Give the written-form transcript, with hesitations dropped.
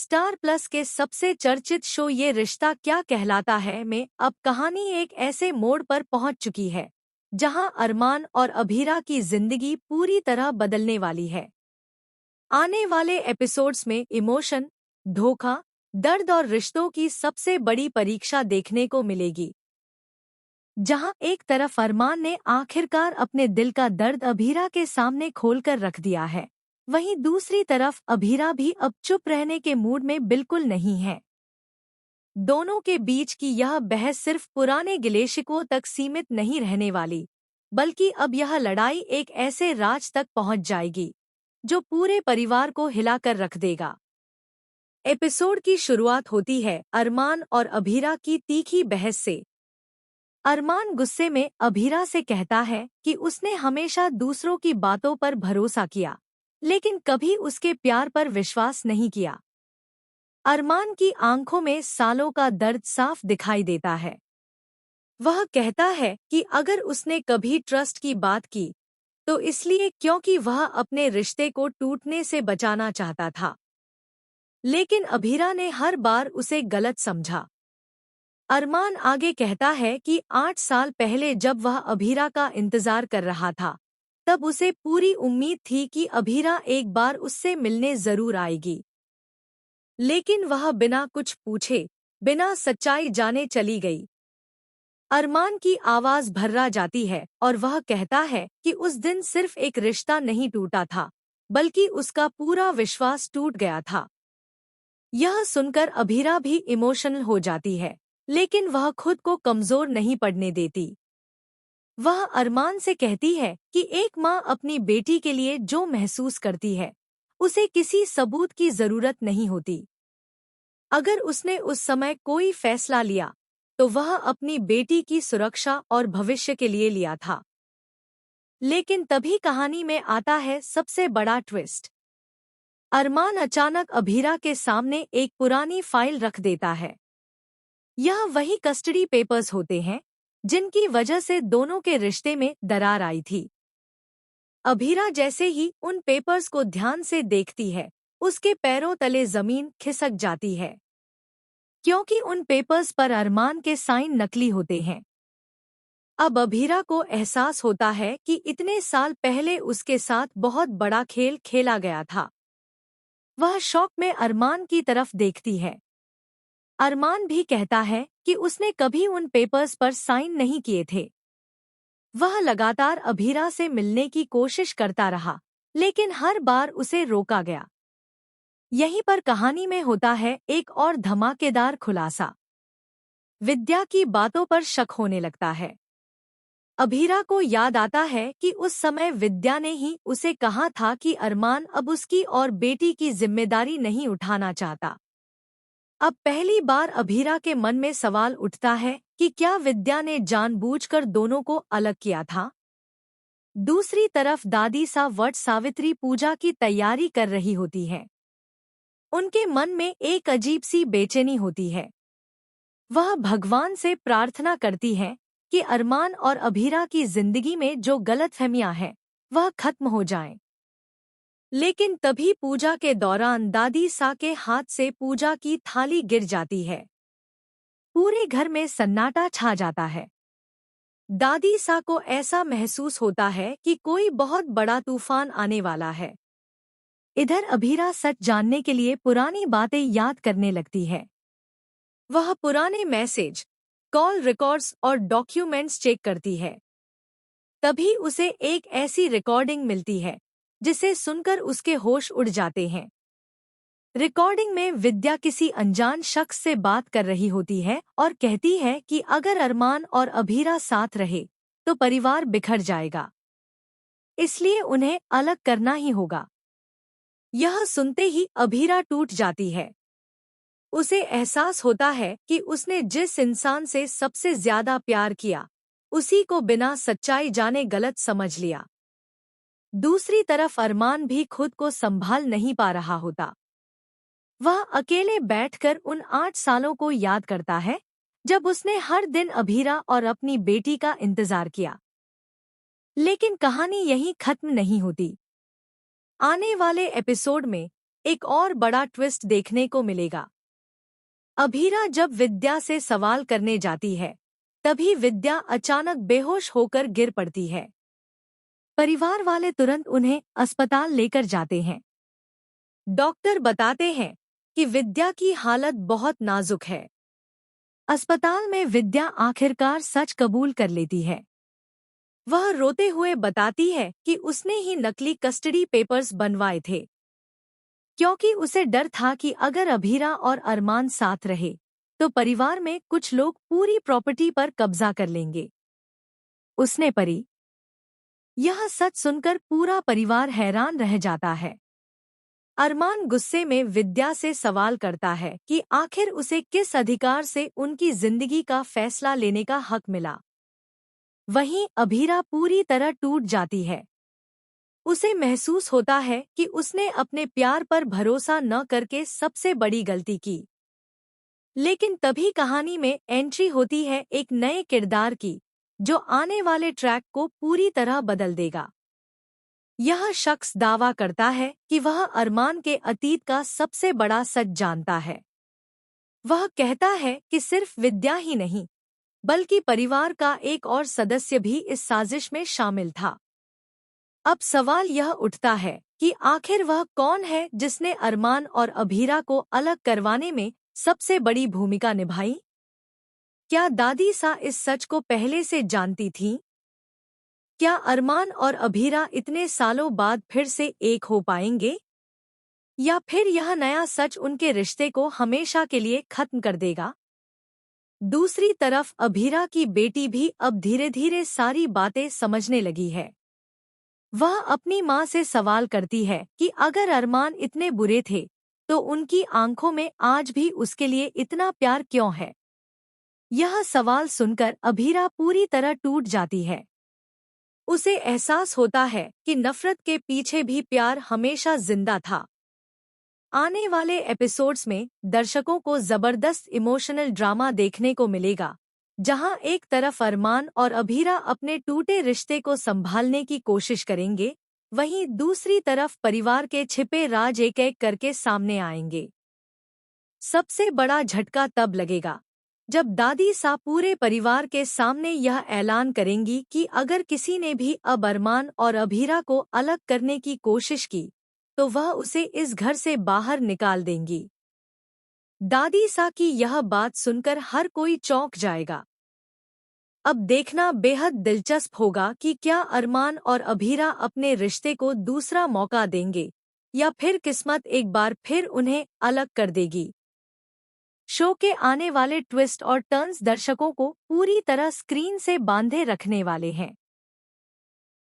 Star plus के सबसे चर्चित शो ये रिश्ता क्या कहलाता है में अब कहानी एक ऐसे मोड़ पर पहुंच चुकी है जहां अरमान और अभीरा की जिंदगी पूरी तरह बदलने वाली है। आने वाले एपिसोड्स में इमोशन, धोखा, दर्द और रिश्तों की सबसे बड़ी परीक्षा देखने को मिलेगी। जहां एक तरफ अरमान ने आखिरकार अपने दिल का दर्द अभीरा के सामने खोलकर रख दिया है, वहीं दूसरी तरफ अभीरा भी अब चुप रहने के मूड में बिल्कुल नहीं है। दोनों के बीच की यह बहस सिर्फ पुराने गिले-शिकवों तक सीमित नहीं रहने वाली, बल्कि अब यह लड़ाई एक ऐसे राज तक पहुंच जाएगी जो पूरे परिवार को हिलाकर रख देगा। एपिसोड की शुरुआत होती है अरमान और अभीरा की तीखी बहस से। अरमान गुस्से में अभीरा से कहता है कि उसने हमेशा दूसरों की बातों पर भरोसा किया, लेकिन कभी उसके प्यार पर विश्वास नहीं किया। अरमान की आंखों में सालों का दर्द साफ दिखाई देता है। वह कहता है कि अगर उसने कभी ट्रस्ट की बात की, तो इसलिए क्योंकि वह अपने रिश्ते को टूटने से बचाना चाहता था। लेकिन अभीरा ने हर बार उसे गलत समझा। अरमान आगे कहता है कि 8 साल पहले जब वह अभीरा का इंतजार कर रहा था, तब उसे पूरी उम्मीद थी कि अभीरा एक बार उससे मिलने जरूर आएगी। लेकिन वह बिना कुछ पूछे, बिना सच्चाई जाने चली गई। अरमान की आवाज भर्रा जाती है और वह कहता है कि उस दिन सिर्फ एक रिश्ता नहीं टूटा था, बल्कि उसका पूरा विश्वास टूट गया था। यह सुनकर अभीरा भी इमोशनल हो जाती है, लेकिन वह खुद को कमजोर नहीं पड़ने देती। वह अरमान से कहती है कि एक माँ अपनी बेटी के लिए जो महसूस करती है, उसे किसी सबूत की जरूरत नहीं होती। अगर उसने उस समय कोई फैसला लिया, तो वह अपनी बेटी की सुरक्षा और भविष्य के लिए लिया था। लेकिन तभी कहानी में आता है सबसे बड़ा ट्विस्ट। अरमान अचानक अभीरा के सामने एक पुरानी फाइल रख देता है। यह वही कस्टडी पेपर्स होते हैं जिनकी वजह से दोनों के रिश्ते में दरार आई थी। अभीरा जैसे ही उन पेपर्स को ध्यान से देखती है, उसके पैरों तले जमीन खिसक जाती है, क्योंकि उन पेपर्स पर अरमान के साइन नकली होते हैं। अब अभीरा को एहसास होता है कि इतने साल पहले उसके साथ बहुत बड़ा खेल खेला गया था। वह शौक में अरमान की तरफ देखती है। अरमान भी कहता है कि उसने कभी उन पेपर्स पर साइन नहीं किए थे। वह लगातार अभीरा से मिलने की कोशिश करता रहा, लेकिन हर बार उसे रोका गया। यहीं पर कहानी में होता है एक और धमाकेदार खुलासा। विद्या की बातों पर शक होने लगता है। अभीरा को याद आता है कि उस समय विद्या ने ही उसे कहा था कि अरमान अब उसकी और बेटी की जिम्मेदारी नहीं उठाना चाहता। अब पहली बार अभीरा के मन में सवाल उठता है कि क्या विद्या ने जानबूझकर दोनों को अलग किया था। दूसरी तरफ दादी सा वट सावित्री पूजा की तैयारी कर रही होती है। उनके मन में एक अजीब सी बेचैनी होती है। वह भगवान से प्रार्थना करती है कि अरमान और अभीरा की जिंदगी में जो गलतफहमियां हैं, वह खत्म हो जाएं। लेकिन तभी पूजा के दौरान दादी सा के हाथ से पूजा की थाली गिर जाती है। पूरे घर में सन्नाटा छा जाता है। दादी सा को ऐसा महसूस होता है कि कोई बहुत बड़ा तूफान आने वाला है। इधर अभीरा सच जानने के लिए पुरानी बातें याद करने लगती है। वह पुराने मैसेज, कॉल रिकॉर्ड्स और डॉक्यूमेंट्स चेक करती है। तभी उसे एक ऐसी रिकॉर्डिंग मिलती है जिसे सुनकर उसके होश उड़ जाते हैं। रिकॉर्डिंग में विद्या किसी अनजान शख्स से बात कर रही होती है और कहती है कि अगर अरमान और अभीरा साथ रहे तो परिवार बिखर जाएगा, इसलिए उन्हें अलग करना ही होगा। यह सुनते ही अभीरा टूट जाती है। उसे एहसास होता है कि उसने जिस इंसान से सबसे ज्यादा प्यार किया, उसी को बिना सच्चाई जाने गलत समझ लिया। दूसरी तरफ अरमान भी खुद को संभाल नहीं पा रहा होता। वह अकेले बैठकर उन 8 सालों को याद करता है जब उसने हर दिन अभीरा और अपनी बेटी का इंतजार किया। लेकिन कहानी यहीं खत्म नहीं होती। आने वाले एपिसोड में एक और बड़ा ट्विस्ट देखने को मिलेगा। अभीरा जब विद्या से सवाल करने जाती है, तभी विद्या अचानक बेहोश होकर गिर पड़ती है। परिवार वाले तुरंत उन्हें अस्पताल लेकर जाते हैं। डॉक्टर बताते हैं कि विद्या की हालत बहुत नाजुक है। अस्पताल में विद्या आखिरकार सच कबूल कर लेती है। वह रोते हुए बताती है कि उसने ही नकली कस्टडी पेपर्स बनवाए थे, क्योंकि उसे डर था कि अगर अभीरा और अरमान साथ रहे तो परिवार में कुछ लोग पूरी प्रॉपर्टी पर कब्जा कर लेंगे। उसने परी। यह सच सुनकर पूरा परिवार हैरान रह जाता है। अरमान गुस्से में विद्या से सवाल करता है कि आखिर उसे किस अधिकार से उनकी जिंदगी का फैसला लेने का हक मिला। वहीं अभीरा पूरी तरह टूट जाती है। उसे महसूस होता है कि उसने अपने प्यार पर भरोसा न करके सबसे बड़ी गलती की। लेकिन तभी कहानी में एंट्री होती है एक नए किरदार की, जो आने वाले ट्रैक को पूरी तरह बदल देगा। यह शख्स दावा करता है कि वह अरमान के अतीत का सबसे बड़ा सच जानता है। वह कहता है कि सिर्फ विद्या ही नहीं, बल्कि परिवार का एक और सदस्य भी इस साजिश में शामिल था। अब सवाल यह उठता है कि आखिर वह कौन है जिसने अरमान और अभीरा को अलग करवाने में सबसे बड़ी भूमिका निभाई? क्या दादी सा इस सच को पहले से जानती थीं? क्या अरमान और अभीरा इतने सालों बाद फिर से एक हो पाएंगे? या फिर यह नया सच उनके रिश्ते को हमेशा के लिए खत्म कर देगा? दूसरी तरफ अभीरा की बेटी भी अब धीरे धीरे सारी बातें समझने लगी है। वह अपनी माँ से सवाल करती है कि अगर अरमान इतने बुरे थे तो उनकी आंखों में आज भी उसके लिए इतना प्यार क्यों है? यह सवाल सुनकर अभीरा पूरी तरह टूट जाती है। उसे एहसास होता है कि नफरत के पीछे भी प्यार हमेशा जिंदा था। आने वाले एपिसोड्स में दर्शकों को जबरदस्त इमोशनल ड्रामा देखने को मिलेगा, जहां एक तरफ अरमान और अभीरा अपने टूटे रिश्ते को संभालने की कोशिश करेंगे, वहीं दूसरी तरफ परिवार के छिपे राज एक एक करके सामने आएंगे। सबसे बड़ा झटका तब लगेगा जब दादी सा पूरे परिवार के सामने यह ऐलान करेंगी कि अगर किसी ने भी अब अरमान और अभीरा को अलग करने की कोशिश की तो वह उसे इस घर से बाहर निकाल देंगी। दादी सा की यह बात सुनकर हर कोई चौंक जाएगा। अब देखना बेहद दिलचस्प होगा कि क्या अरमान और अभीरा अपने रिश्ते को दूसरा मौका देंगे या फिर किस्मत एक बार फिर उन्हें अलग कर देगी। शो के आने वाले ट्विस्ट और टर्न्स दर्शकों को पूरी तरह स्क्रीन से बांधे रखने वाले हैं।